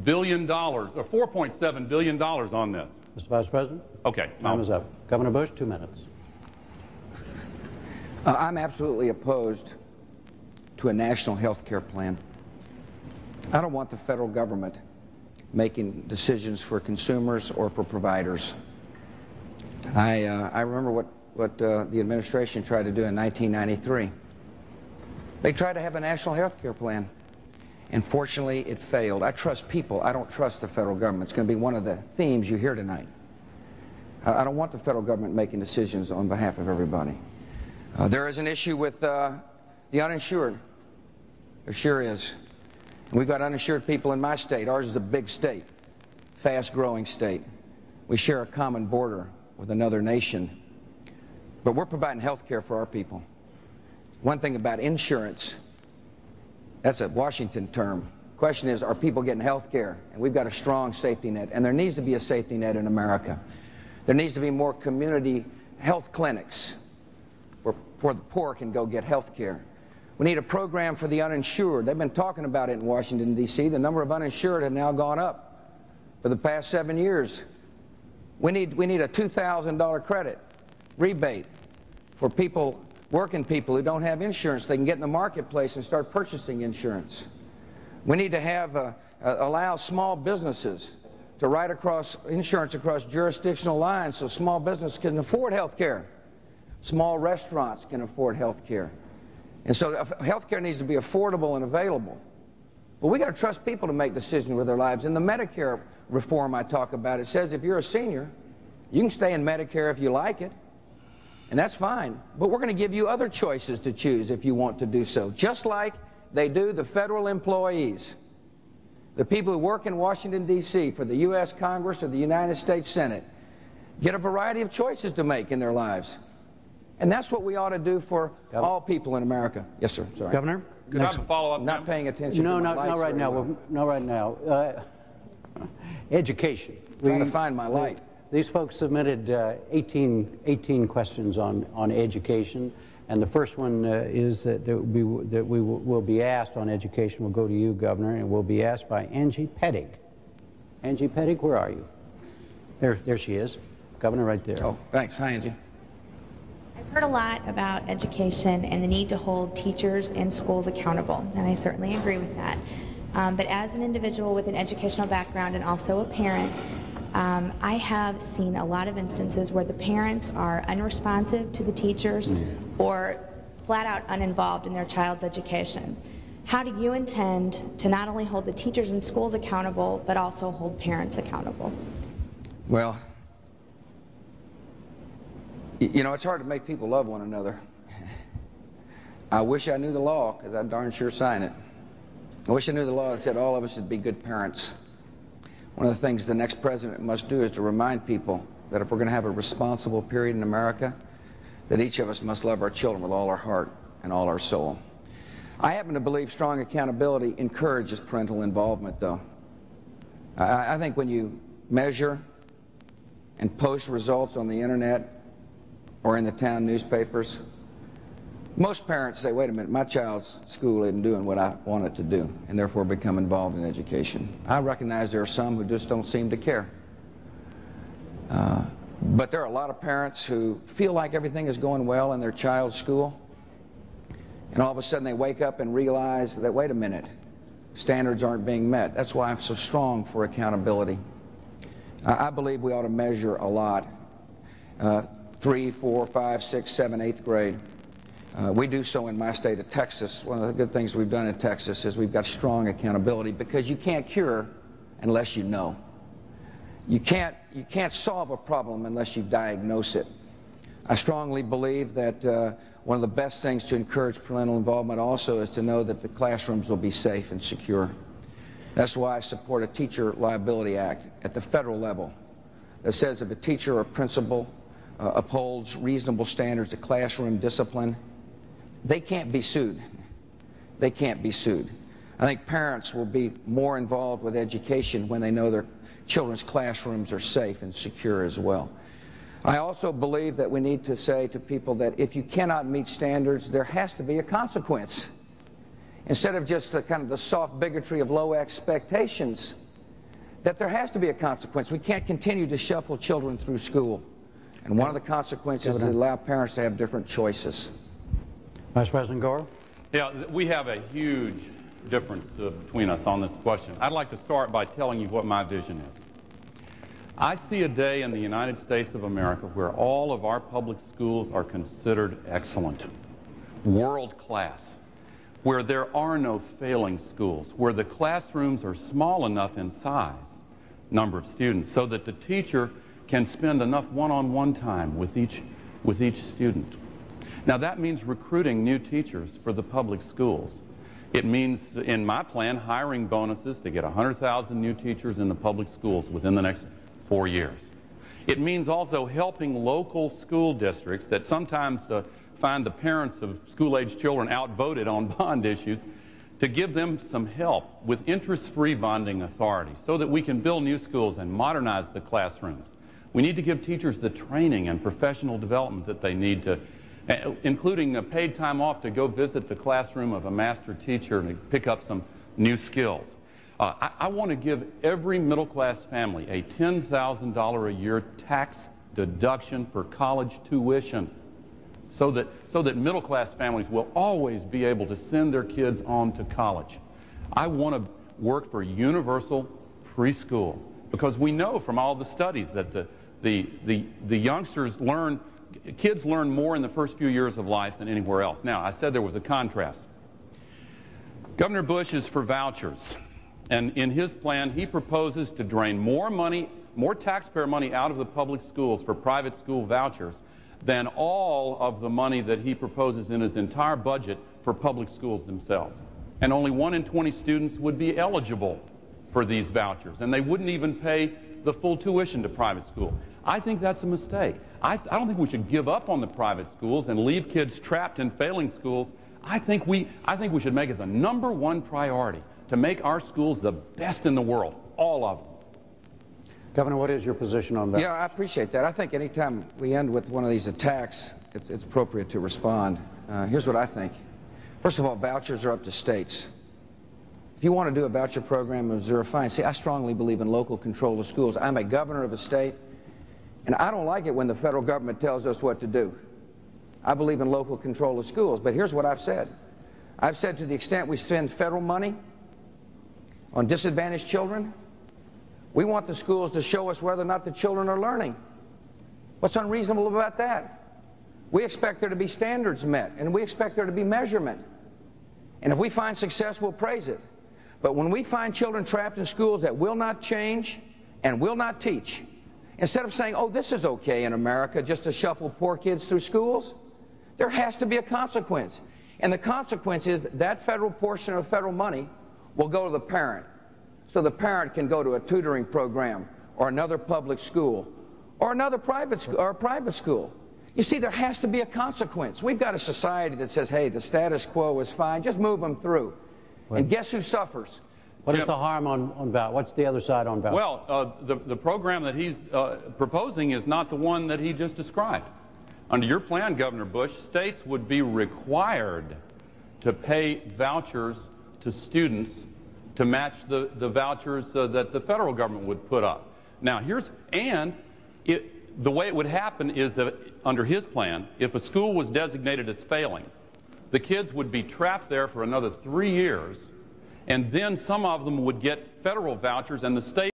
billion, or $4.7 billion on this. Mr. Vice President? Okay. Time is up. Governor Bush, 2 minutes. I'm absolutely opposed to a national health care plan. I don't want the federal government making decisions for consumers or for providers. I remember what the administration tried to do in 1993. They tried to have a national health care plan. And fortunately, it failed. I trust people. I don't trust the federal government. It's going to be one of the themes you hear tonight. I don't want the federal government making decisions on behalf of everybody. There is an issue with the uninsured. There sure is. And we've got uninsured people in my state. Ours is a big state, fast-growing state. We share a common border with another nation. But we're providing health care for our people. One thing about insurance, that's a Washington term. The question is, are people getting health care? And we've got a strong safety net, and there needs to be a safety net in America. There needs to be more community health clinics where the poor can go get health care. We need a program for the uninsured. They've been talking about it in Washington, D.C. The number of uninsured have now gone up for the past 7 years. We need a $2,000 credit rebate for people, working people who don't have insurance. They can get in the marketplace and start purchasing insurance. We need to have allow small businesses to write across insurance across jurisdictional lines so small businesses can afford health care. Small restaurants can afford health care. And so health care needs to be affordable and available. But we got to trust people to make decisions with their lives. In the Medicare reform I talk about, it says if you're a senior, you can stay in Medicare if you like it. And that's fine. But we're going to give you other choices to choose if you want to do so, just like they do the federal employees. The people who work in Washington, D.C. for the U.S. Congress or the United States Senate get a variety of choices to make in their lives. And that's what we ought to do for all people in America. Yes, sir. Sorry. Governor? Could I have a follow-up? Not paying attention to my lights. No, right now. Well. No, right now. Education. Trying to find my light. These folks submitted 18 questions on education. And the first one is that we will be asked on education. We'll go to you, Governor, and we'll be asked by Angie Pettig. Angie Pettig, where are you? There she is. Governor, right there. Oh, thanks. Hi, Angie. I've heard a lot about education and the need to hold teachers and schools accountable, and I certainly agree with that. But as an individual with an educational background and also a parent, I have seen a lot of instances where the parents are unresponsive to the teachers or flat out uninvolved in their child's education. How do you intend to not only hold the teachers and schools accountable, but also hold parents accountable? Well, you know, it's hard to make people love one another. I wish I knew the law, because I'd darn sure sign it. I wish I knew the law that said all of us should be good parents. One of the things the next president must do is to remind people that if we're going to have a responsible period in America, that each of us must love our children with all our heart and all our soul. I happen to believe strong accountability encourages parental involvement, though. I think when you measure and post results on the internet or in the town newspapers, most parents say, wait a minute, my child's school isn't doing what I want it to do, and therefore become involved in education. I recognize there are some who just don't seem to care. But there are a lot of parents who feel like everything is going well in their child's school, and all of a sudden they wake up and realize that, wait a minute, standards aren't being met. That's why I'm so strong for accountability. I believe we ought to measure a lot. 3, 4, 5, 6, 7, 8th grade. We do so in my state of Texas. One of the good things we've done in Texas is we've got strong accountability, because you can't cure unless you know. You can't solve a problem unless you diagnose it. I strongly believe that one of the best things to encourage parental involvement also is to know that the classrooms will be safe and secure. That's why I support a Teacher Liability Act at the federal level that says if a teacher or principal upholds reasonable standards of classroom discipline, they can't be sued. They can't be sued. I think parents will be more involved with education when they know their children's classrooms are safe and secure as well. I also believe that we need to say to people that if you cannot meet standards, there has to be a consequence. Instead of just the kind of the soft bigotry of low expectations, that there has to be a consequence. We can't continue to shuffle children through school. And one of the consequences is to allow parents to have different choices. Vice President Gore? Yeah, we have a huge difference between us on this question. I'd like to start by telling you what my vision is. I see a day in the United States of America where all of our public schools are considered excellent, world class, where there are no failing schools, where the classrooms are small enough in size, number of students, so that the teacher can spend enough one-on-one time with each student. Now that means recruiting new teachers for the public schools. It means, in my plan, hiring bonuses to get 100,000 new teachers in the public schools within the next 4 years. It means also helping local school districts that sometimes find the parents of school-age children outvoted on bond issues, to give them some help with interest-free bonding authority so that we can build new schools and modernize the classrooms. We need to give teachers the training and professional development that they need to, including paid time off to go visit the classroom of a master teacher and pick up some new skills. I want to give every middle-class family a $10,000 a year tax deduction for college tuition so that middle-class families will always be able to send their kids on to college. I want to work for universal preschool because we know from all the studies that the youngsters learn, kids learn more in the first few years of life than anywhere else. Now, I said there was a contrast. Governor Bush is for vouchers. And in his plan, he proposes to drain more money, more taxpayer money out of the public schools for private school vouchers than all of the money that he proposes in his entire budget for public schools themselves. And only 1 in 20 students would be eligible for these vouchers, and they wouldn't even pay the full tuition to private school. I think that's a mistake. I don't think we should give up on the private schools and leave kids trapped in failing schools. I think we should make it the #1 priority to make our schools the best in the world, all of them. Governor, what is your position on that? Yeah, I appreciate that. I think anytime we end with one of these attacks, it's appropriate to respond. Here's what I think. First of all, vouchers are up to states. If you want to do a voucher program in Missouri, fine. See, I strongly believe in local control of schools. I'm a governor of a state, and I don't like it when the federal government tells us what to do. I believe in local control of schools, but here's what I've said. I've said to the extent we spend federal money on disadvantaged children, we want the schools to show us whether or not the children are learning. What's unreasonable about that? We expect there to be standards met, and we expect there to be measurement. And if we find success, we'll praise it. But when we find children trapped in schools that will not change and will not teach, instead of saying, oh, this is okay in America just to shuffle poor kids through schools, there has to be a consequence. And the consequence is that federal portion of federal money will go to the parent. So the parent can go to a tutoring program or another public school or another private school. You see, there has to be a consequence. We've got a society that says, hey, the status quo is fine, just move them through. Right. And guess who suffers? What is the harm on voucher? What's the other side on voucher? Well, the program that he's proposing is not the one that he just described. Under your plan, Governor Bush, states would be required to pay vouchers to students to match the vouchers that the federal government would put up. Now, the way it would happen is that under his plan, if a school was designated as failing, the kids would be trapped there for another 3 years, and then some of them would get federal vouchers, and the state